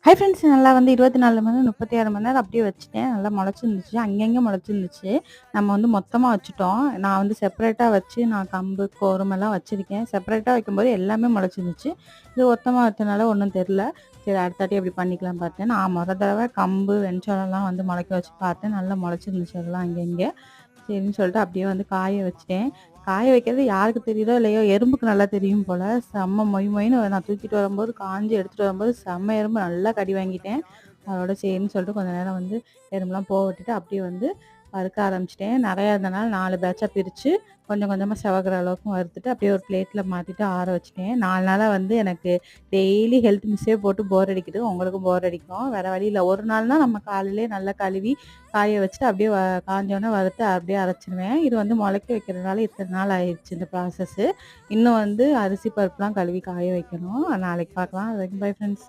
Hi friends நல்லா வந்து 24 மணி நேரம் 36 மணி நேரம் அப்படியே வச்சுட்டேன். நல்லா முளைச்சிருந்துச்சு. அங்கங்கே முளைச்சிருந்துச்சு. நம்ம வந்து மொத்தமா வச்சுட்டோம். நான் வந்து செப்பரேட்டா வச்சு நான் கம்பு, கோதுமைலாம் வச்சிருக்கேன். செப்பரேட்டா வைக்கும்போது எல்லாமே முளைச்சிருந்துச்சு. இது மொத்தமா வச்சனால ஒண்ணும் தெரியல. சரி அடுத்தாட்டி அப்படி பண்ணிக்கலாம்னு பார்த்தேன். நான் தடவை கம்பு, வெண்சோளம்லாம் வந்து முளைக்க வச்சு பார்த்தேன். நல்லா முளைச்சிருந்துச்சு அதெல்லாம் அங்கங்கே. சரின்னு சொல்லிட்டு அப்படியே வந்து காய வச்சுட்டேன். காய வைக்கிறது யாருக்கு தெரியுதோ இல்லையோ, எறும்புக்கு நல்லா தெரியும் போல. செம்ம மொய் மொய்ன்னு நான் தூக்கிட்டு வரும்போது, காஞ்சு எடுத்துட்டு வரும்போது செம்ம எறும்பு நல்லா கடி வாங்கிட்டேன். அதோட சரின்னு சொல்லிட்டு கொஞ்ச நேரம் வந்து எறும்புலாம் போக விட்டுட்டு, அப்படியே வந்து வறுக்க ஆரம்பிச்சுட்டேன். நெறையா இருந்தனால 4 பேட்சா பிரிச்சு, கொஞ்சம் கொஞ்சமா செவக்கிற அளவுக்கு வறுத்துட்டு, அப்படியே ஒரு பிளேட்ல மாத்திட்டு ஆற வச்சுட்டேன். 4 நாளா வந்து எனக்கு டெய்லி ஹெல்த் மிஸ்ஸே போட்டு போர் அடிக்குது. உங்களுக்கும் போர் அடிக்கும். வேற வழி இல்ல. ஒரு நாள்னா நம்ம காலையிலேயே நல்லா கழுவி, காய வச்சுட்டு, அப்படியே காஞ்சோனே வறுத்து அப்படியே அரைச்சிருவேன். இது வந்து முளைக்க வைக்கிறதுனால இத்தன நாள் ஆயிடுச்சு இந்த ப்ராசஸ்ஸு. இன்னும் வந்து அரிசி பருப்புலாம் கழுவி காய வைக்கணும். நாளைக்கு பார்க்கலாம். அது வரைக்கும் பை ஃப்ரெண்ட்ஸ்.